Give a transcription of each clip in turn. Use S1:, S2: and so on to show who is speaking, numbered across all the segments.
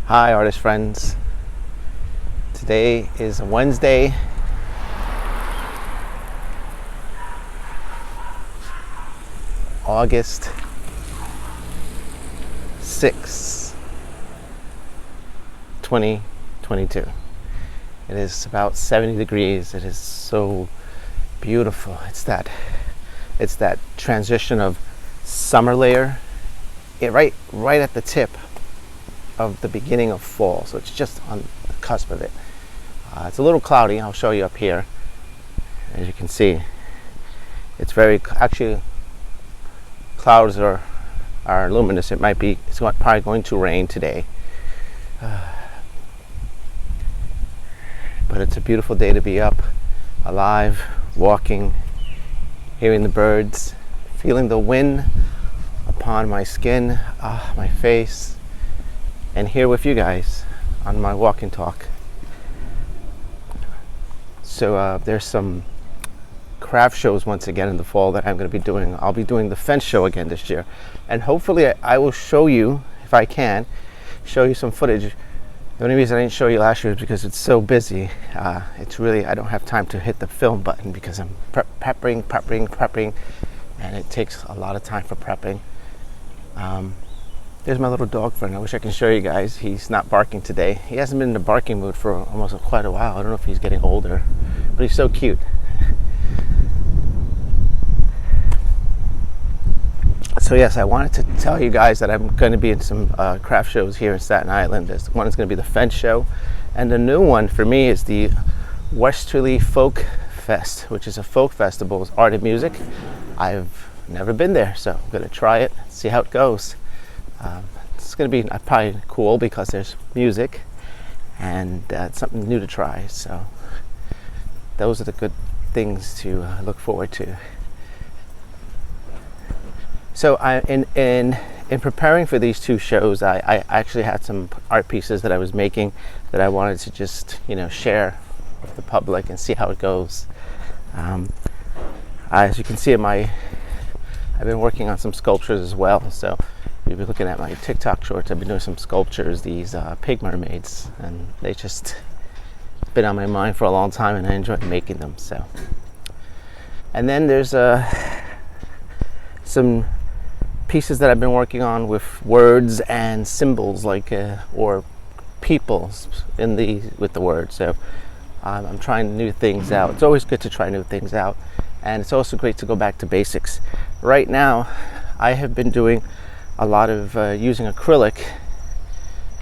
S1: Hi artist friends. Today is Wednesday, August 6th, 2022. It is about 70 degrees. It is so beautiful. It's that transition of summer layer, right at the tip of the beginning of fall, so it's just on the cusp of it. It's a little cloudy. I'll show you up here. As you can see, it's actually clouds are luminous. It's probably going to rain today, but it's a beautiful day to be up, alive, walking, hearing the birds, feeling the wind upon my skin, my face, and here with you guys on my walk and talk. So there's some craft shows once again in the fall that I'm going to be doing. I'll be doing the fence show again this year, and hopefully I will show you, if I can, show you some footage. The only reason I didn't show you last year is because it's so busy. It's really, I don't have time to hit the film button because I'm prepping, and it takes a lot of time for prepping. There's my little dog friend. I wish I can show you guys. He's not barking today. He hasn't been in the barking mood for almost quite a while. I don't know if he's getting older, but he's so cute. So yes, I wanted to tell you guys that I'm going to be in some craft shows here in Staten Island. One is going to be the Fence Show, and the new one for me is the Westerleigh Folk Fest, which is a folk festival. It's art and music. I've never been there, so I'm going to try it, see how it goes. It's going to be probably cool because there's music and it's something new to try. So those are the good things to look forward to. So in preparing for these two shows, I actually had some art pieces that I was making that I wanted to just share with the public and see how it goes. As you can see, I've been working on some sculptures as well. So you'll be looking at my TikTok shorts. I've been doing some sculptures, these pig mermaids, and they just been on my mind for a long time, and I enjoy making them. So, and then there's some pieces that I've been working on with words and symbols, like or people with the words. So I'm trying new things out. It's always good to try new things out, and it's also great to go back to basics. Right now, I have been doing a lot of using acrylic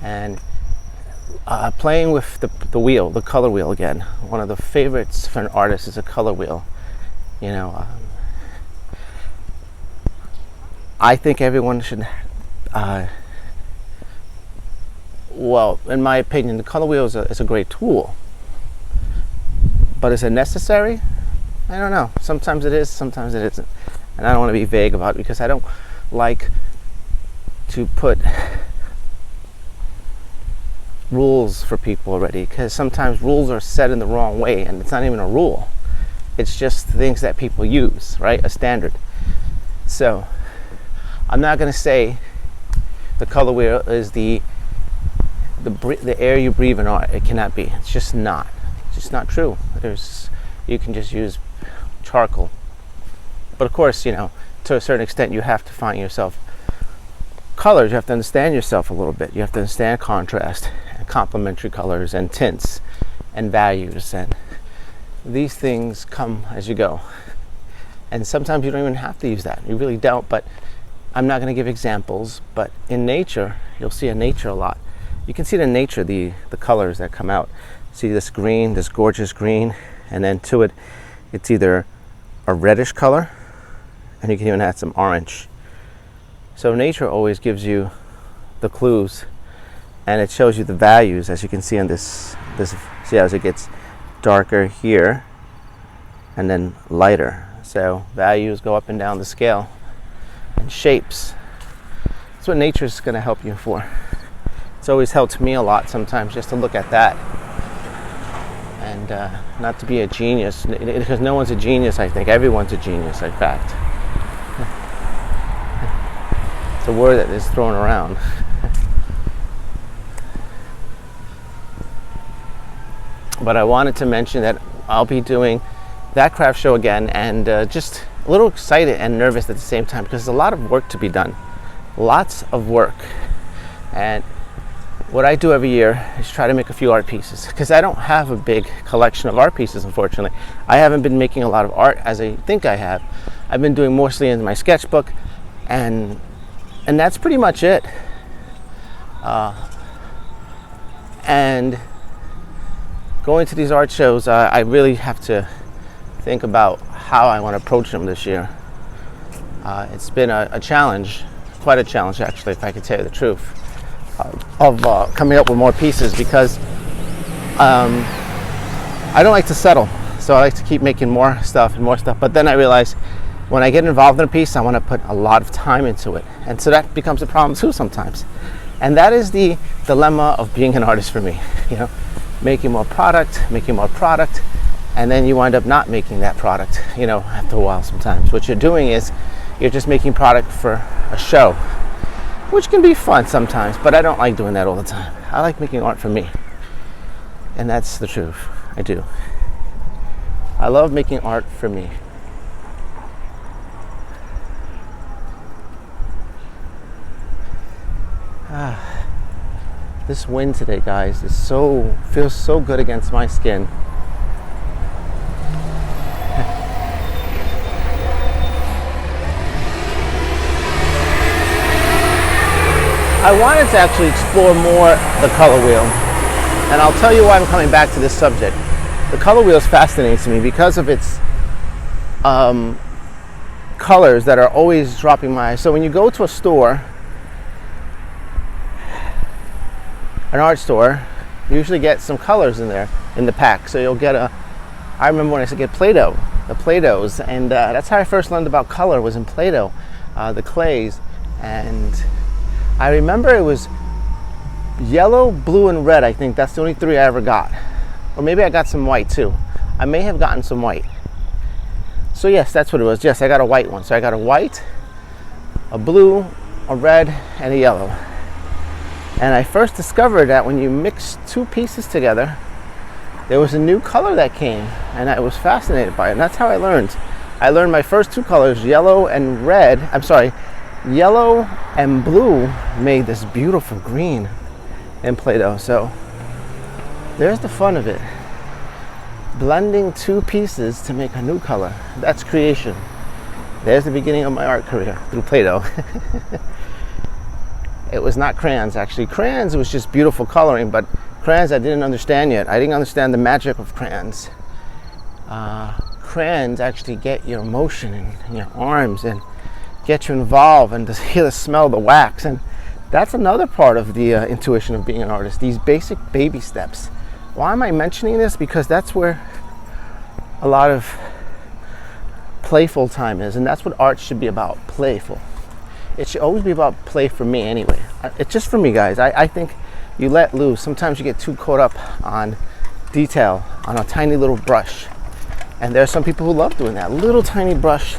S1: and playing with the wheel, the color wheel again. One of the favorites for an artist is a color wheel. I think everyone should, well, in my opinion, the color wheel is a great tool. But is it necessary? I don't know. Sometimes it is, sometimes it isn't. And I don't want to be vague about it because I don't like to put rules for people already, because sometimes rules are set in the wrong way, and it's not even a rule. It's just things that people use, right? A standard. So I'm not going to say the color wheel is the air you breathe in art. It cannot be. It's just not. It's just not true. You can just use charcoal. But of course, to a certain extent, you have to find yourself colors. You have to understand yourself a little bit. You have to understand contrast and complementary colors and tints and values, and these things come as you go. And sometimes you don't even have to use that. You really don't. But I'm not going to give examples. But in nature, you'll see in nature a lot. You can see in nature the colors that come out. See this green, this gorgeous green, and then to it, it's either a reddish color, and you can even add some orange. So nature always gives you the clues, and it shows you the values, as you can see on this. See, as it gets darker here and then lighter. So values go up and down the scale, and shapes. That's what nature's going to help you for. It's always helped me a lot sometimes just to look at that, and not to be a genius, because no one's a genius. I think everyone's a genius, in fact. It's a word that is thrown around. But I wanted to mention that I'll be doing that craft show again, and just a little excited and nervous at the same time because there's a lot of work to be done. Lots of work. And what I do every year is try to make a few art pieces because I don't have a big collection of art pieces, unfortunately. I haven't been making a lot of art as I think I have. I've been doing mostly in my sketchbook, and that's pretty much it. And going to these art shows, I really have to think about how I want to approach them this year. It's been a challenge, quite a challenge actually, if I could tell you the truth, of coming up with more pieces because I don't like to settle. So I like to keep making more stuff and more stuff. But then I realize when I get involved in a piece, I want to put a lot of time into it. And so that becomes a problem too sometimes. And that is the dilemma of being an artist for me, you know, making more product, and then you wind up not making that product, you know, after a while sometimes. What you're doing is you're just making product for a show, which can be fun sometimes, but I don't like doing that all the time. I like making art for me. And that's the truth. I do. I love making art for me. This wind today, guys, feels so good against my skin. I wanted to actually explore more the color wheel, and I'll tell you why I'm coming back to this subject. The color wheel is fascinating to me because of its colors that are always dropping my eye. So when you go to a store, an art store, you usually get some colors in there in the pack. So you'll get I remember when I used to get Play-Doh, the Play-Dohs, and that's how I first learned about color, was in Play-Doh, the clays. And I remember it was yellow, blue, and red. I think that's the only three I ever got. Or maybe I got some white too. I may have gotten some white. So yes, that's what it was. Yes, I got a white one. So I got a white, a blue, a red, and a yellow. And I first discovered that when you mix two pieces together, there was a new color that came, and I was fascinated by it. And that's how I learned. I learned my first two colors, yellow and red. I'm sorry, yellow and blue made this beautiful green in Play-Doh. So there's the fun of it. Blending two pieces to make a new color. That's creation. There's the beginning of my art career, through Play-Doh. It was not crayons, actually. Crayons, it was just beautiful coloring, but crayons I didn't understand yet. I didn't understand the magic of crayons. Crayons actually get your emotion in your arms and get you involved, and to hear the smell of the wax. And that's another part of the intuition of being an artist, these basic baby steps. Why am I mentioning this? Because that's where a lot of playful time is, and that's what art should be about, playful. It should always be about play for me anyway. It's just for me, guys. I think you let loose. Sometimes you get too caught up on detail, on a tiny little brush. And there are some people who love doing that. Little tiny brush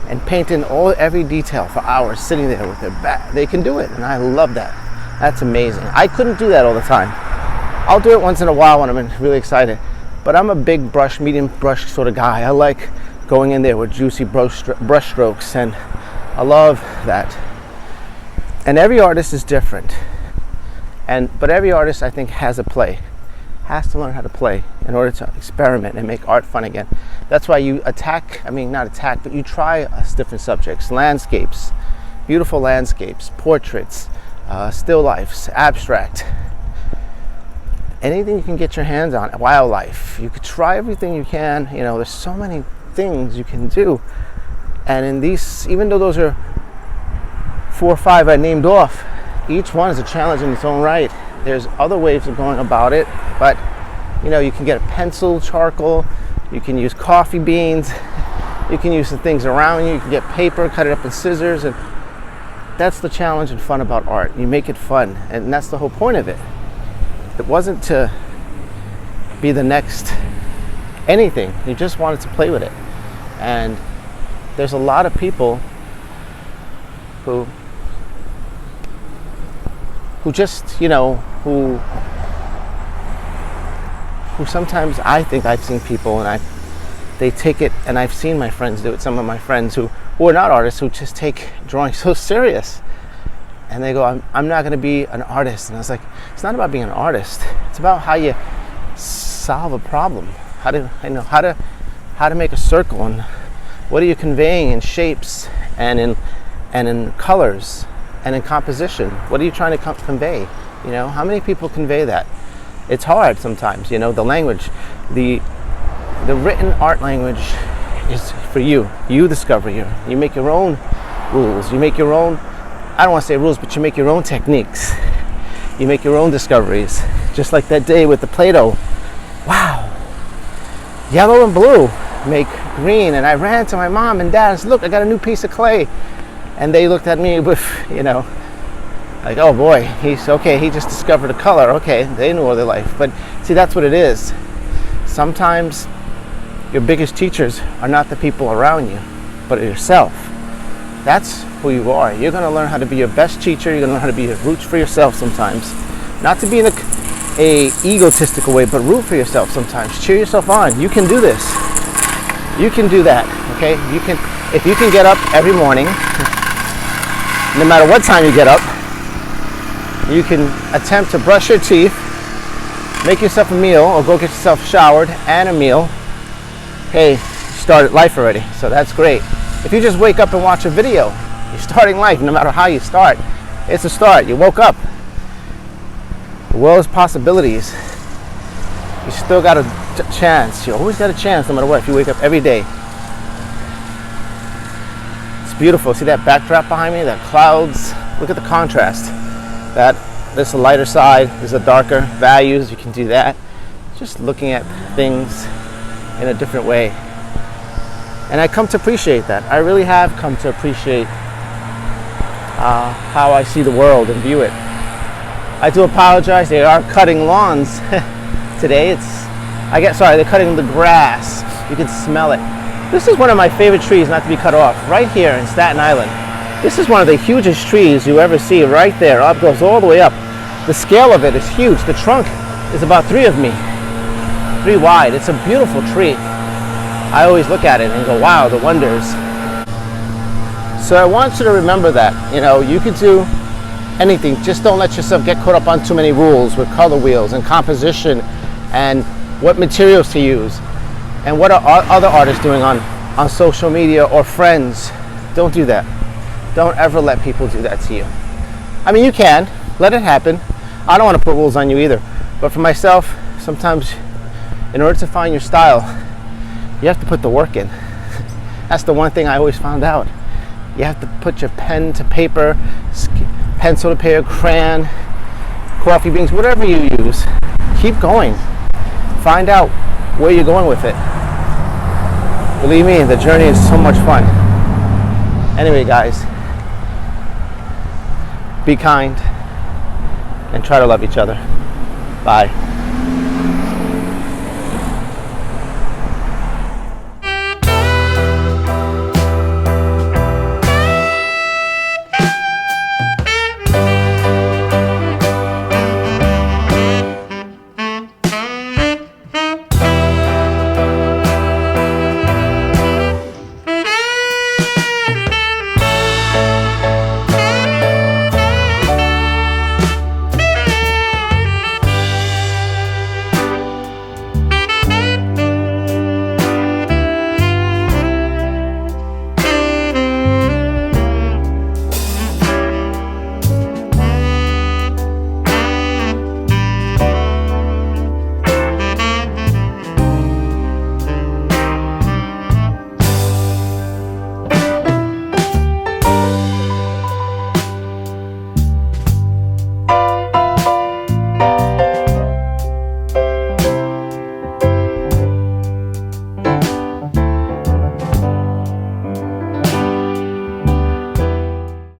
S1: and painting every detail for hours, sitting there with their back. They can do it, and I love that. That's amazing. I couldn't do that all the time. I'll do it once in a while when I'm really excited. But I'm a big brush, medium brush sort of guy. I like going in there with juicy brush strokes, and I love that. And every artist is different. But every artist, I think, has to learn how to play in order to experiment and make art fun again. That's why you but you try different subjects, landscapes, beautiful landscapes, portraits, still lifes, abstract, anything you can get your hands on, wildlife. You could try everything you can. You know, there's so many things you can do. And in these, even though those are 4 or 5 I named off, each one is a challenge in its own right. There's other ways of going about it, but you know, you can get a pencil, charcoal, you can use coffee beans, you can use the things around you can get paper, cut it up in scissors, and that's the challenge and fun about art. You make it fun, and that's the whole point of it. It wasn't to be the next anything, you just wanted to play with it. And there's a lot of people who just, you know, who who sometimes I think I've seen people and they take it, and I've seen my friends do it, some of my friends who are not artists, who just take drawing so serious. And they go, I'm not going to be an artist. And I was like, it's not about being an artist. It's about how you solve a problem. How to make a circle, and what are you conveying in shapes and in colors and in composition. What are you trying to convey? You know, how many people convey that? It's hard sometimes. You know, the language, the written art language is for you. You discover you make your own rules. You make your own, I don't want to say rules, but you make your own techniques. You make your own discoveries. Just like that day with the Play-Doh. Wow. Yellow and blue make green. And I ran to my mom and dad and said, look, I got a new piece of clay. And they looked at me with, you know, like, oh boy, he just discovered a color. Okay, they knew all their life. But see, that's what it is. Sometimes your biggest teachers are not the people around you, but yourself. That's who you are. You're going to learn how to be your best teacher. You're going to learn how to be a root for yourself sometimes. Not to be in a egotistical way, but root for yourself sometimes. Cheer yourself on. You can do this. You can do that, okay? If you can get up every morning, no matter what time you get up, you can attempt to brush your teeth, make yourself a meal, or go get yourself showered and a meal. Hey, you started life already, so that's great. If you just wake up and watch a video, you're starting life. No matter how you start, it's a start. You woke up. The world's possibilities. You still got a chance. You always got a chance, no matter what, if you wake up every day. It's beautiful. See that backdrop behind me? That clouds. Look at the contrast. There's a lighter side, there's a darker values. You can do that. Just looking at things in a different way. And I come to appreciate that. I really have come to appreciate how I see the world and view it. I do apologize. They are cutting lawns today. They're cutting the grass. You can smell it. This is one of my favorite trees not to be cut off. Right here in Staten Island. This is one of the hugest trees you ever see. Right there. Up goes all the way up. The scale of it is huge. The trunk is about 3 of me. 3 wide. It's a beautiful tree. I always look at it and go, wow, the wonders. So I want you to remember that, you know, you can do anything. Just don't let yourself get caught up on too many rules with color wheels and composition and what materials to use and what are other artists doing on social media or friends. Don't do that. Don't ever let people do that to you. I mean, you can. Let it happen. I don't want to put rules on you either. But for myself, sometimes in order to find your style, you have to put the work in. That's the one thing I always found out. You have to put your pen to paper, pencil to paper, crayon, coffee beans, whatever you use. Keep going. Find out where you're going with it. Believe me, the journey is so much fun. Anyway, guys, be kind and try to love each other. Bye.